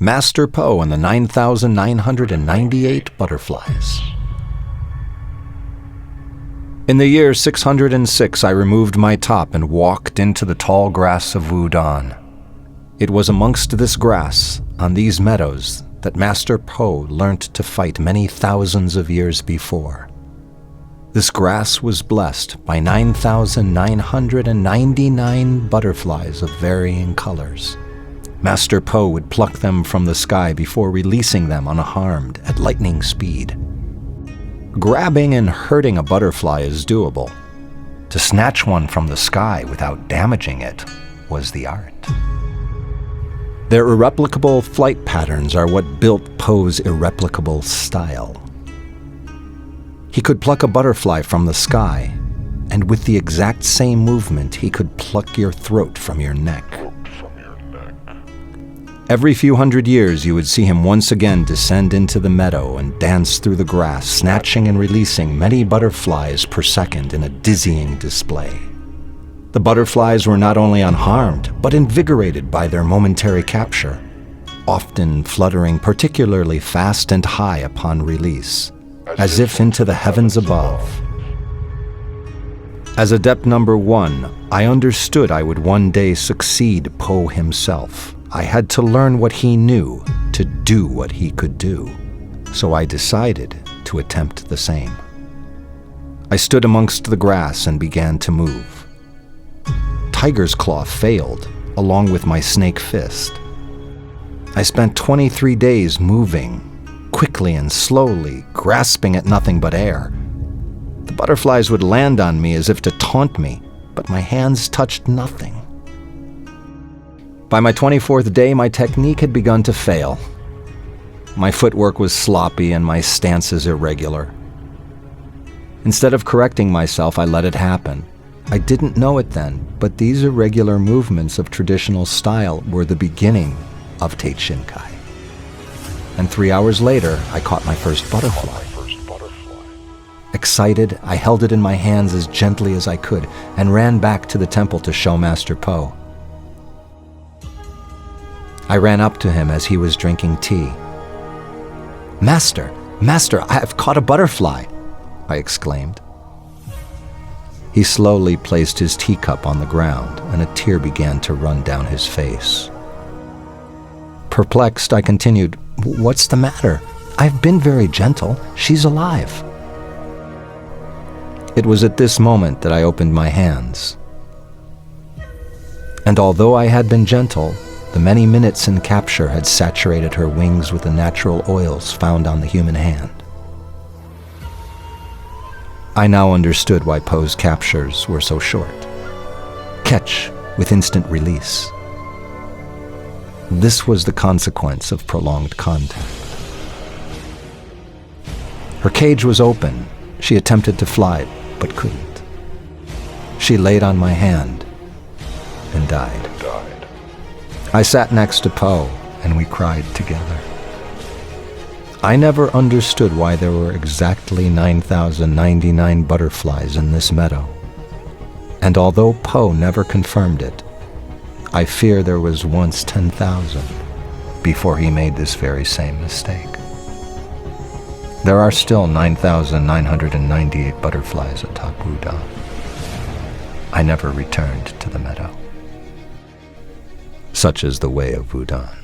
Master Po and the 9,998 butterflies. In the year 606, I removed my top and walked into the tall grass of Wudan. It was amongst this grass, on these meadows, that Master Po learnt to fight many thousands of years before. This grass was blessed by 9,999 butterflies of varying colors. Master Po would pluck them from the sky before releasing them unharmed at lightning speed. Grabbing and hurting a butterfly is doable. To snatch one from the sky without damaging it was the art. Their irreplicable flight patterns are what built Po's irreplicable style. He could pluck a butterfly from the sky, and with the exact same movement, he could pluck your throat from your neck. Every few hundred years, you would see him once again descend into the meadow and dance through the grass, snatching and releasing many butterflies per second in a dizzying display. The butterflies were not only unharmed, but invigorated by their momentary capture, often fluttering particularly fast and high upon release, as if into the heavens above. As adept number 1, I understood I would one day succeed Po himself. I had to learn what he knew to do what he could do, so I decided to attempt the same. I stood amongst the grass and began to move. Tiger's Claw failed, along with my snake fist. I spent 23 days moving, quickly and slowly, grasping at nothing but air. The butterflies would land on me as if to taunt me, but my hands touched nothing. By my 24th day, my technique had begun to fail. My footwork was sloppy and my stances irregular. Instead of correcting myself, I let it happen. I didn't know it then, but these irregular movements of traditional style were the beginning of Tate Shinkai. And 3 hours later, I caught my first butterfly. Excited, I held it in my hands as gently as I could and ran back to the temple to show Master Po. I ran up to him as he was drinking tea. Master, I have caught a butterfly," I exclaimed. He slowly placed his teacup on the ground, and a tear began to run down his face. Perplexed, I continued, "What's the matter? I've been very gentle. She's alive." It was at this moment that I opened my hands. And although I had been gentle, the many minutes in capture had saturated her wings with the natural oils found on the human hand. I now understood why Po's captures were so short. Catch with instant release. This was the consequence of prolonged contact. Her cage was open. She attempted to fly, but couldn't. She laid on my hand and died. I sat next to Po, and we cried together. I never understood why there were exactly 9,099 butterflies in this meadow. And although Po never confirmed it, I fear there was once 10,000 before he made this very same mistake. There are still 9,998 butterflies atop Wudan. I never returned to the meadow. Such is the way of Wudan.